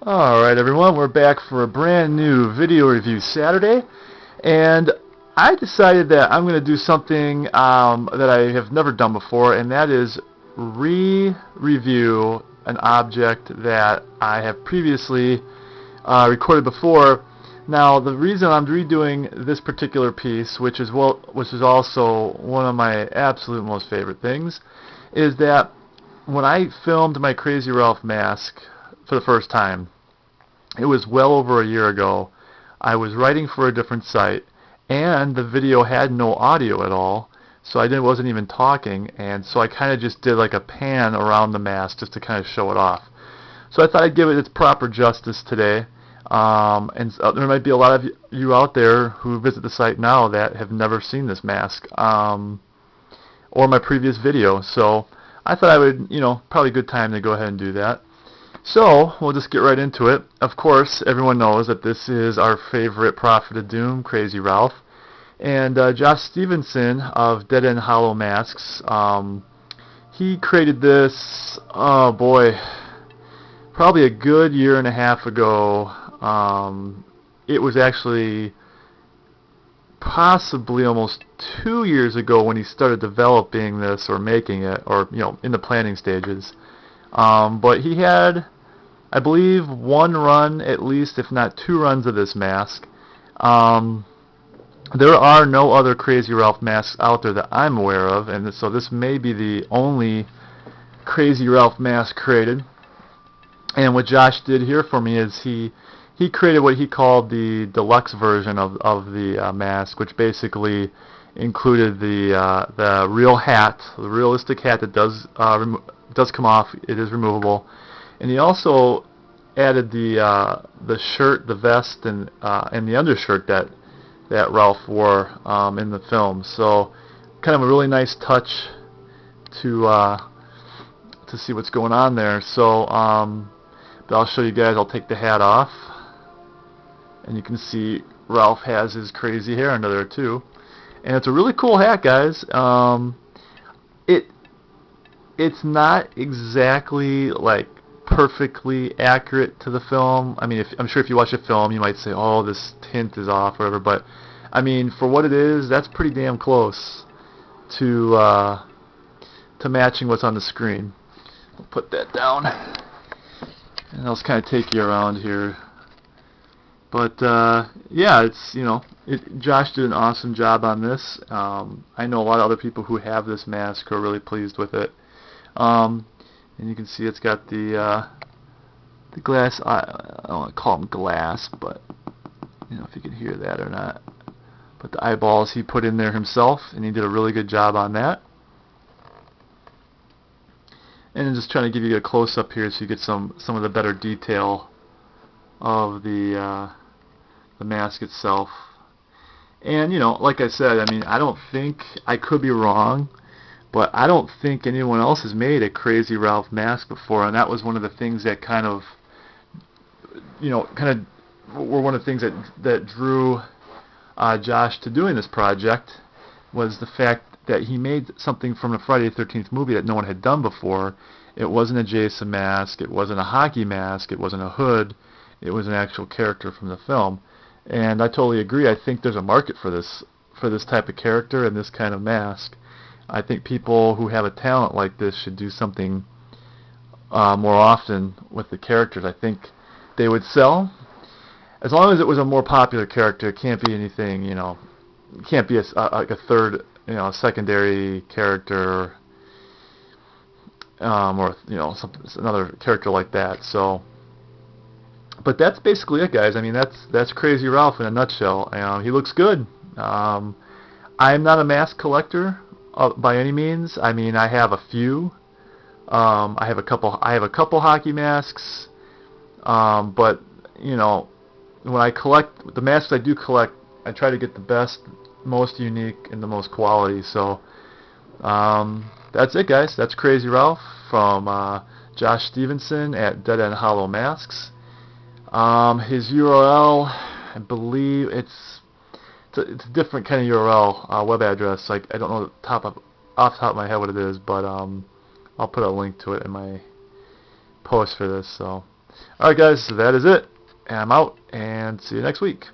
Alright everyone, we're back for a brand new video review Saturday, and I decided that I'm going to do something that I have never done before, and that is re-review an object that I have previously recorded before. Now the reason I'm redoing this particular piece, which is also one of my absolute most favorite things, is that when I filmed my Crazy Ralph mask for the first time, it was well over a year ago. I was writing for a different site, and the video had no audio at all, so wasn't even talking, and so I kind of just did like a pan around the mask just to kind of show it off. So I thought I'd give it its proper justice today. There might be a lot of you out there who visit the site now that have never seen this mask or my previous video. So I thought I would, probably a good time to go ahead and do that. So we'll just get right into it. Of course, everyone knows that this is our favorite Prophet of Doom, Crazy Ralph. And Josh Stephenson of Dead End Hollow Masks, he created this, oh boy, probably a good year and a half ago. It was actually possibly almost 2 years ago when he started developing this or making it, or in the planning stages. But he had, I believe, one run at least, if not two runs of this mask. There are no other Crazy Ralph masks out there that I'm aware of, and so this may be the only Crazy Ralph mask created. And what Josh did here for me is he created what he called the deluxe version of the mask, which basically included the real hat, the realistic hat that does come off. It is removable, and he also added the shirt, the vest, and the undershirt that Ralph wore in the film. So, kind of a really nice touch to see what's going on there. So, but I'll show you guys. I'll take the hat off, and you can see Ralph has his crazy hair under there too. And it's a really cool hat, guys. It's not exactly like perfectly accurate to the film. I mean, I'm sure if you watch the film, you might say, "Oh, this tint is off," or whatever. But I mean, for what it is, that's pretty damn close to matching what's on the screen. I'll put that down, and I'll just kind of take you around here. But yeah, it's Josh did an awesome job on this. I know a lot of other people who have this mask who are really pleased with it. And you can see it's got the glass. I don't want to call them glass, but if you can hear that or not. But the eyeballs he put in there himself, and he did a really good job on that. And I'm just trying to give you a close up here so you get some of the better detail of the mask itself. And like I said, I mean, I don't think, I could be wrong, but I don't think anyone else has made a Crazy Ralph mask before, and that was one of the things that were one of the things that drew Josh to doing this project, was the fact that he made something from the Friday the 13th movie that no one had done before. It wasn't a Jason mask, it wasn't a hockey mask, it wasn't a hood, it was an actual character from the film. And I totally agree. I think there's a market for this type of character and this kind of mask. I think people who have a talent like this should do something more often with the characters. I think they would sell, as long as it was a more popular character. It can't be anything, it can't be like a third, a secondary character, or another character like that. So, but that's basically it, guys. I mean, that's Crazy Ralph in a nutshell. He looks good. I'm not a mask collector by any means. I mean, I have a few. I have a couple hockey masks. But when I collect the masks I do collect, I try to get the best, most unique, and the most quality. So that's it, guys. That's Crazy Ralph from Josh Stephenson at Dead End Hollow Masks. His URL, I believe it's a different kind of URL, web address. Like, I don't know off the top of my head what it is, but I'll put a link to it in my post for this. So Alright guys, so that is it. And I'm out, and see you next week.